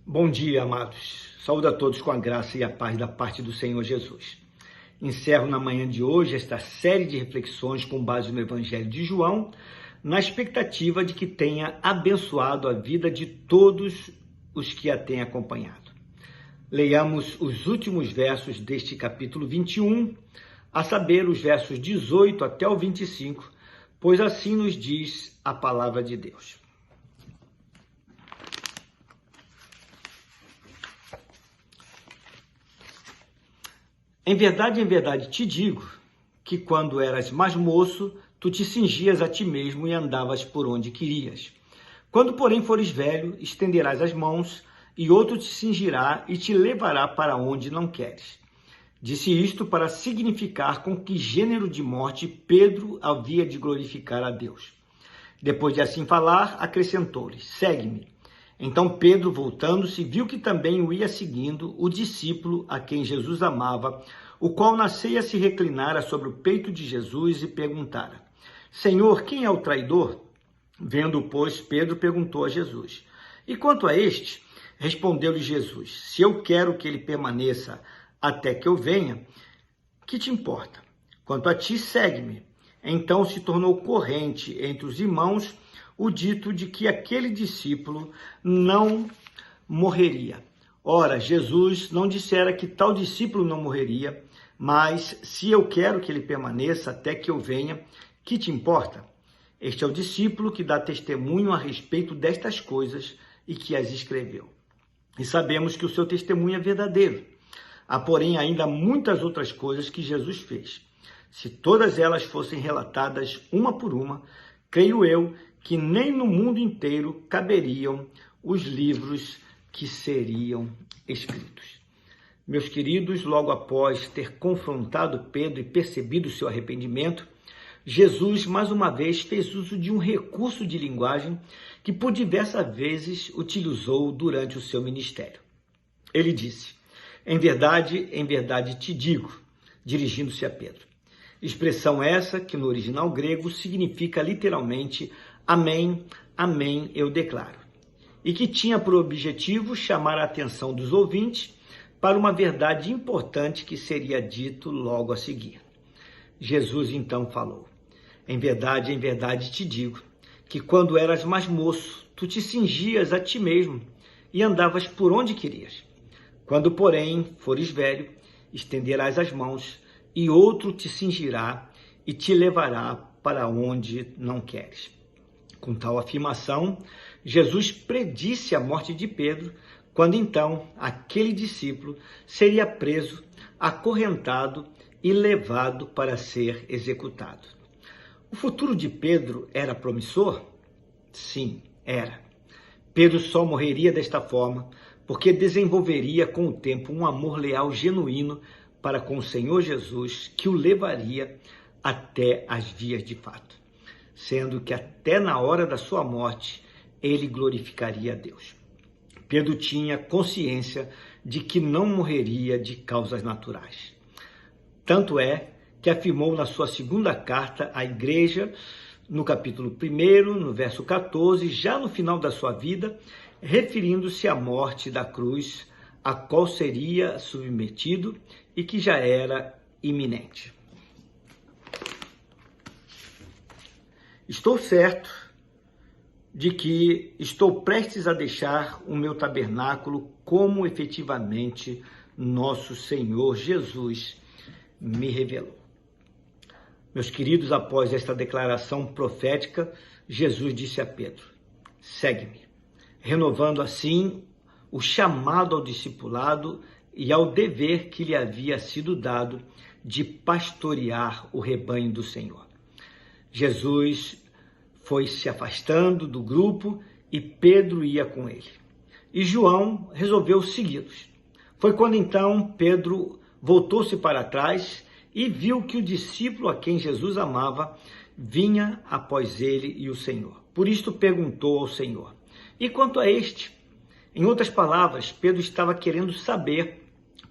Bom dia, amados. Saúdo a todos com a graça e a paz da parte do Senhor Jesus. Encerro na manhã de hoje esta série de reflexões com base no Evangelho de João, na expectativa de que tenha abençoado a vida de todos os que a têm acompanhado. Leiamos os últimos versos deste capítulo 21, a saber, os versos 18 até o 25, pois assim nos diz a palavra de Deus. Em verdade te digo, que quando eras mais moço, tu te cingias a ti mesmo e andavas por onde querias. Quando, porém, fores velho, estenderás as mãos, e outro te cingirá e te levará para onde não queres. Disse isto para significar com que gênero de morte Pedro havia de glorificar a Deus. Depois de assim falar, acrescentou-lhe: segue-me. Então Pedro, voltando-se, viu que também o ia seguindo o discípulo a quem Jesus amava, o qual nascia se reclinara sobre o peito de Jesus e perguntara: Senhor, quem é o traidor? Vendo, pois, Pedro perguntou a Jesus: E quanto a este? Respondeu-lhe Jesus: Se eu quero que ele permaneça até que eu venha, que te importa? Quanto a ti, segue-me. Então se tornou corrente entre os irmãos o dito de que aquele discípulo não morreria. Ora, Jesus não dissera que tal discípulo não morreria, mas se eu quero que ele permaneça até que eu venha, que te importa? Este é o discípulo que dá testemunho a respeito destas coisas e que as escreveu. E sabemos que o seu testemunho é verdadeiro. Há, porém, ainda muitas outras coisas que Jesus fez. Se todas elas fossem relatadas uma por uma, creio eu que nem no mundo inteiro caberiam os livros que seriam escritos. Meus queridos, logo após ter confrontado Pedro e percebido seu arrependimento, Jesus, mais uma vez, fez uso de um recurso de linguagem que por diversas vezes utilizou durante o seu ministério. Ele disse: em verdade te digo, dirigindo-se a Pedro. Expressão essa que no original grego significa literalmente amém, amém, eu declaro. E que tinha por objetivo chamar a atenção dos ouvintes para uma verdade importante que seria dito logo a seguir. Jesus então falou: em verdade te digo, que quando eras mais moço, tu te cingias a ti mesmo e andavas por onde querias. Quando, porém, fores velho, estenderás as mãos e outro te cingirá e te levará para onde não queres. Com tal afirmação, Jesus predisse a morte de Pedro, quando então aquele discípulo seria preso, acorrentado e levado para ser executado. O futuro de Pedro era promissor? Sim, era. Pedro só morreria desta forma porque desenvolveria com o tempo um amor leal genuíno para com o Senhor Jesus, que o levaria até as vias de fato, sendo que até na hora da sua morte, ele glorificaria a Deus. Pedro tinha consciência de que não morreria de causas naturais. Tanto é que afirmou na sua segunda carta à igreja, no capítulo 1, no verso 14, já no final da sua vida, referindo-se à morte da cruz, a qual seria submetido e que já era iminente. Estou certo de que estou prestes a deixar o meu tabernáculo como efetivamente nosso Senhor Jesus me revelou. Meus queridos, após esta declaração profética, Jesus disse a Pedro: segue-me, renovando assim o chamado ao discipulado e ao dever que lhe havia sido dado de pastorear o rebanho do Senhor. Jesus foi se afastando do grupo e Pedro ia com ele. E João resolveu segui-los. Foi quando então Pedro voltou-se para trás e viu que o discípulo a quem Jesus amava vinha após ele e o Senhor. Por isto perguntou ao Senhor: e quanto a este? Em outras palavras, Pedro estava querendo saber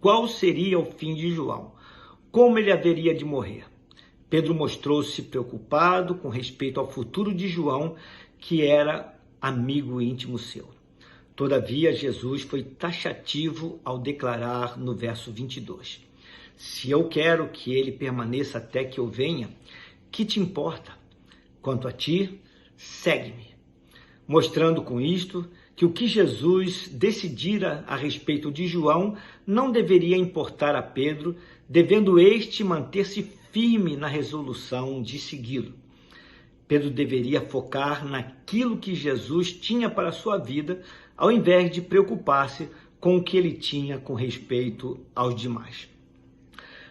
qual seria o fim de João, como ele haveria de morrer. Pedro mostrou-se preocupado com respeito ao futuro de João, que era amigo íntimo seu. Todavia, Jesus foi taxativo ao declarar no verso 22: se eu quero que ele permaneça até que eu venha, que te importa? Quanto a ti, segue-me. Mostrando com isto que o que Jesus decidira a respeito de João não deveria importar a Pedro, devendo este manter-se firme na resolução de segui-lo. Pedro deveria focar naquilo que Jesus tinha para a sua vida, ao invés de preocupar-se com o que ele tinha com respeito aos demais.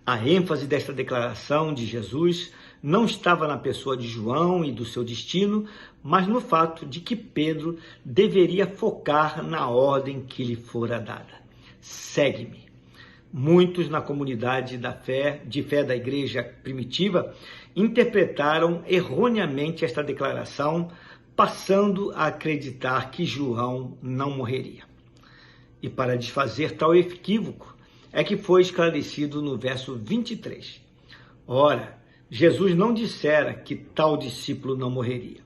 A ênfase desta declaração de Jesus não estava na pessoa de João e do seu destino, mas no fato de que Pedro deveria focar na ordem que lhe fora dada. Segue-me. Muitos na comunidade de fé da igreja primitiva interpretaram erroneamente esta declaração, passando a acreditar que João não morreria. E para desfazer tal equívoco, é que foi esclarecido no verso 23. Ora, Jesus não dissera que tal discípulo não morreria,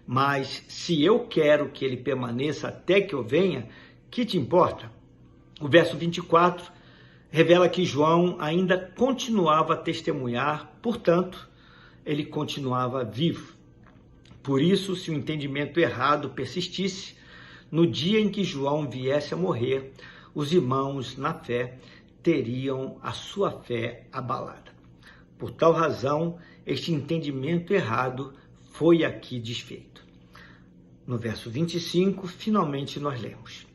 mas se eu quero que ele permaneça até que eu venha, que te importa? O verso 24 revela que João ainda continuava a testemunhar, portanto, ele continuava vivo. Por isso, se o entendimento errado persistisse, no dia em que João viesse a morrer, os irmãos na fé teriam a sua fé abalada. Por tal razão, este entendimento errado foi aqui desfeito. No verso 25, finalmente nós lemos: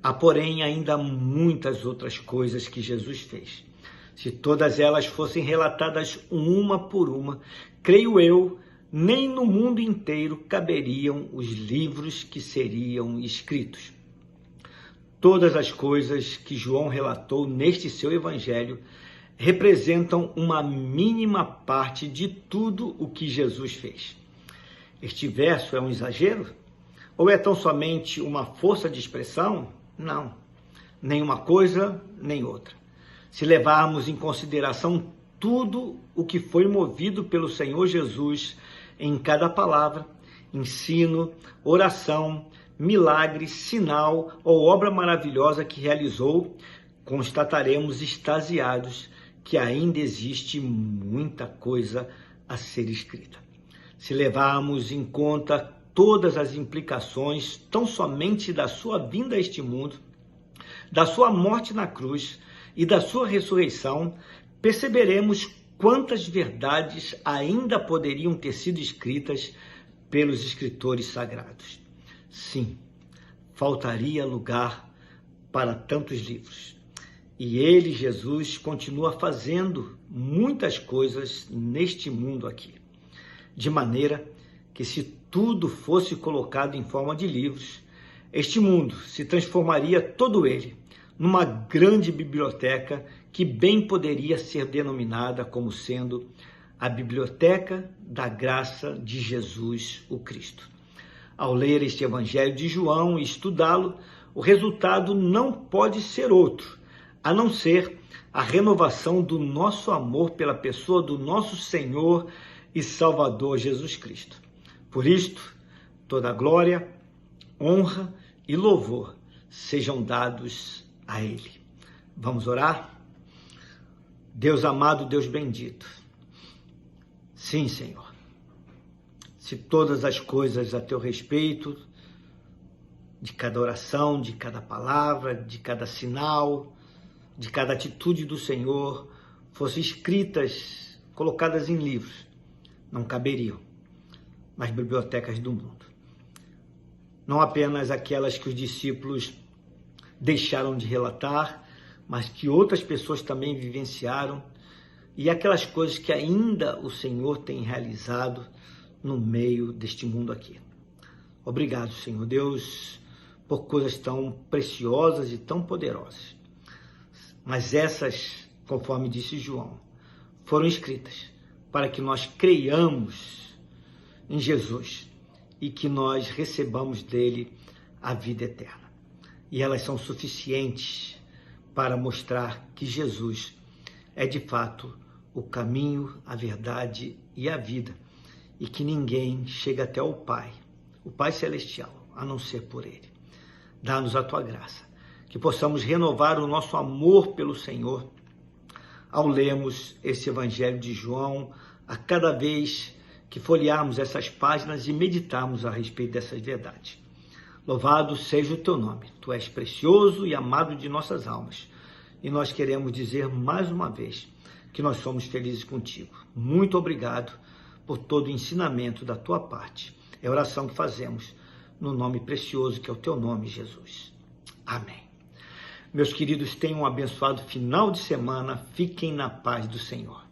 há, porém, ainda muitas outras coisas que Jesus fez. Se todas elas fossem relatadas uma por uma, creio eu, nem no mundo inteiro caberiam os livros que seriam escritos. Todas as coisas que João relatou neste seu evangelho representam uma mínima parte de tudo o que Jesus fez. Este verso é um exagero? Ou é tão somente uma força de expressão? Não, nem uma coisa, nem outra. Se levarmos em consideração tudo o que foi movido pelo Senhor Jesus em cada palavra, ensino, oração, milagre, sinal ou obra maravilhosa que realizou, constataremos extasiados que ainda existe muita coisa a ser escrita. Se levarmos em conta todas as implicações, tão somente da sua vinda a este mundo, da sua morte na cruz e da sua ressurreição, perceberemos quantas verdades ainda poderiam ter sido escritas pelos escritores sagrados. Sim, faltaria lugar para tantos livros. E ele, Jesus, continua fazendo muitas coisas neste mundo aqui. De maneira que, se tudo fosse colocado em forma de livros, este mundo se transformaria todo ele numa grande biblioteca que bem poderia ser denominada como sendo a Biblioteca da Graça de Jesus, o Cristo. Ao ler este Evangelho de João e estudá-lo, o resultado não pode ser outro, a não ser a renovação do nosso amor pela pessoa do nosso Senhor e Salvador Jesus Cristo. Por isto, toda glória, honra e louvor sejam dados a Ele. Vamos orar? Deus amado, Deus bendito. Sim, Senhor. Se todas as coisas a teu respeito, de cada oração, de cada palavra, de cada sinal, de cada atitude do Senhor, fossem escritas, colocadas em livros, não caberiam nas bibliotecas do mundo. Não apenas aquelas que os discípulos deixaram de relatar, mas que outras pessoas também vivenciaram, e aquelas coisas que ainda o Senhor tem realizado no meio deste mundo aqui. Obrigado, Senhor Deus, por coisas tão preciosas e tão poderosas. Mas essas, conforme disse João, foram escritas para que nós creiamos em Jesus e que nós recebamos dele a vida eterna. E elas são suficientes para mostrar que Jesus é de fato o caminho, a verdade e a vida, e que ninguém chega até o Pai Celestial, a não ser por ele. Dá-nos a tua graça, que possamos renovar o nosso amor pelo Senhor ao lermos esse Evangelho de João, a cada vez que folhearmos essas páginas e meditarmos a respeito dessas verdades. Louvado seja o teu nome, tu és precioso e amado de nossas almas, e nós queremos dizer mais uma vez que nós somos felizes contigo. Muito obrigado por todo o ensinamento da tua parte. É a oração que fazemos no nome precioso que é o teu nome, Jesus. Amém. Meus queridos, tenham um abençoado final de semana. Fiquem na paz do Senhor.